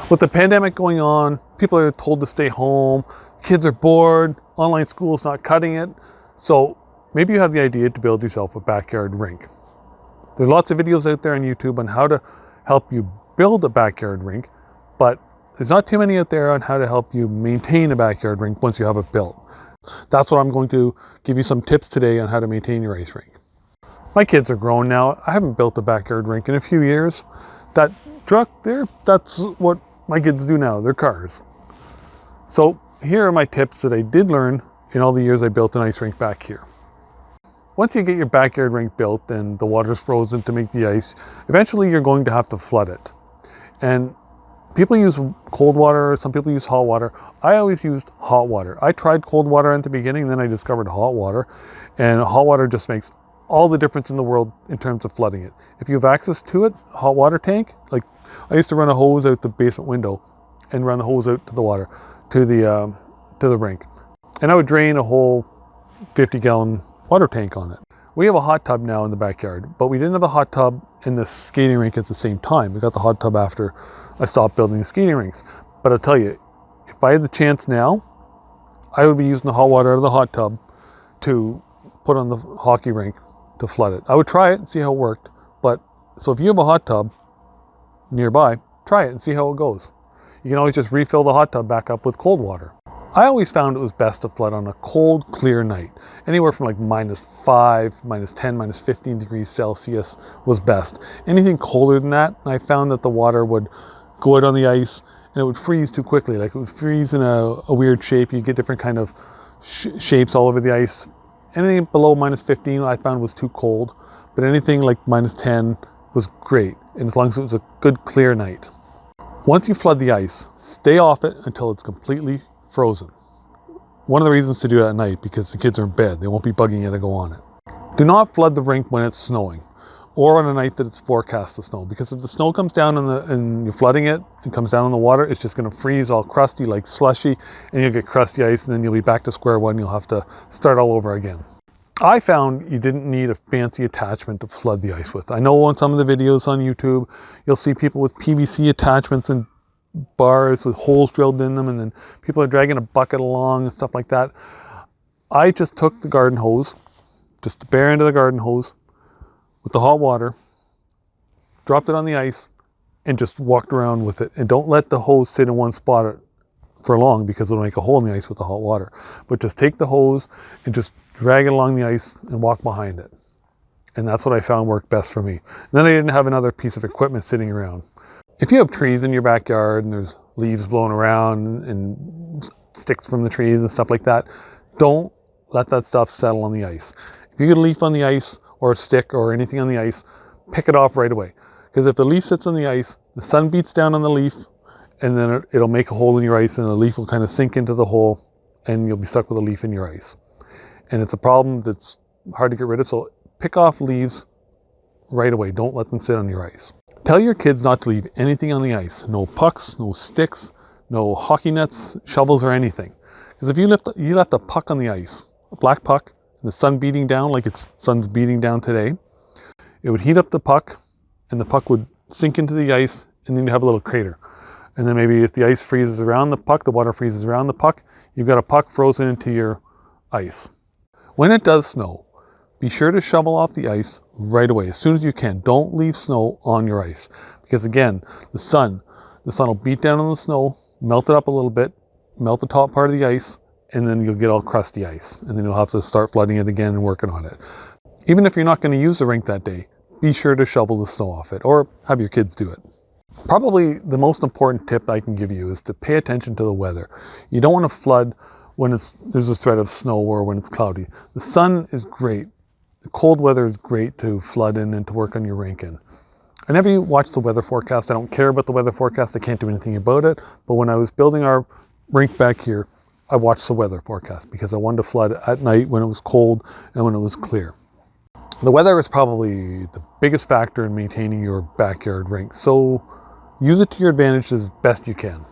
With the pandemic going on, people are told to stay home, kids are bored, online school is not cutting it. So maybe you have the idea to build yourself a backyard rink. There's lots of videos out there on YouTube on how to help you build a backyard rink, but there's not too many out there on how to help you maintain a backyard rink once you have it built. That's what I'm going to give you some tips today on how to maintain your ice rink. My kids are grown now. I haven't built a backyard rink in a few years. That truck there, that's what my kids do now, they're cars. So here are my tips that I did learn in all the years I built an ice rink back here. Once you get your backyard rink built and the water's frozen to make the ice, eventually you're going to have to flood it. And people use cold water, some people use hot water. I always used hot water. I tried cold water at the beginning, then I discovered hot water. And hot water just makes all the difference in the world in terms of flooding it. If you have access to it, hot water tank, like I used to run a hose out the basement window and run the hose out to the water, to the rink. And I would drain a whole 50-gallon water tank on it. We have a hot tub now in the backyard, but we didn't have a hot tub in the skating rink at the same time. We got the hot tub after I stopped building the skating rinks. But I'll tell you, if I had the chance now, I would be using the hot water out of the hot tub to put on the hockey rink to flood it. I would try it and see how it worked. But so if you have a hot tub nearby, try it and see how it goes. You can always just refill the hot tub back up with cold water. I always found it was best to flood on a cold, clear night. Anywhere from like -5, -10, -15 degrees Celsius was best. Anything colder than that, I found that the water would go out on the ice and it would freeze too quickly. Like it would freeze in a weird shape. You get different kind of shapes all over the ice. Anything below -15 I found was too cold, but anything like -10 was great. And as long as it was a good, clear night. Once you flood the ice, stay off it until it's completely frozen. One of the reasons to do it at night, because the kids are in bed, they won't be bugging you to go on it. Do not flood the rink when it's snowing or on a night that it's forecast to snow, because if the snow comes down and you're flooding it and comes down in the water, it's just going to freeze all crusty like slushy and you'll get crusty ice and then you'll be back to square one. You'll have to start all over again. I found you didn't need a fancy attachment to flood the ice with. I know on some of the videos on YouTube, you'll see people with PVC attachments and bars with holes drilled in them, and then people are dragging a bucket along and stuff like that. I just took the garden hose, just the bare end of the garden hose with the hot water, dropped it on the ice, and just walked around with it. And don't let the hose sit in one spot for long, because it'll make a hole in the ice with the hot water. But just take the hose and just drag it along the ice and walk behind it. And that's what I found worked best for me. And then I didn't have another piece of equipment sitting around. If you have trees in your backyard and there's leaves blowing around and sticks from the trees and stuff like that, don't let that stuff settle on the ice. If you get a leaf on the ice or a stick or anything on the ice, pick it off right away. Because if the leaf sits on the ice, the sun beats down on the leaf and then it'll make a hole in your ice and the leaf will kind of sink into the hole and you'll be stuck with a leaf in your ice. And it's a problem that's hard to get rid of, so pick off leaves right away. Don't let them sit on your ice. Tell your kids not to leave anything on the ice. No pucks, no sticks, no hockey nets, shovels, or anything. Because if you left a puck on the ice, a black puck, and the sun beating down like sun's beating down today, it would heat up the puck, and the puck would sink into the ice, and then you have a little crater. And then maybe if the ice freezes around the puck, the water freezes around the puck, you've got a puck frozen into your ice. When it does snow, be sure to shovel off the ice right away, as soon as you can. Don't leave snow on your ice. Because again, the sun will beat down on the snow, melt it up a little bit, melt the top part of the ice, and then you'll get all crusty ice. And then you'll have to start flooding it again and working on it. Even if you're not going to use the rink that day, be sure to shovel the snow off it, or have your kids do it. Probably the most important tip I can give you is to pay attention to the weather. You don't want to flood when there's a threat of snow or when it's cloudy. The sun is great. The cold weather is great to flood in and to work on your rink in. I never watch the weather forecast. I don't care about the weather forecast. I can't do anything about it. But when I was building our rink back here, I watched the weather forecast because I wanted to flood at night when it was cold and when it was clear. The weather is probably the biggest factor in maintaining your backyard rink. So use it to your advantage as best you can.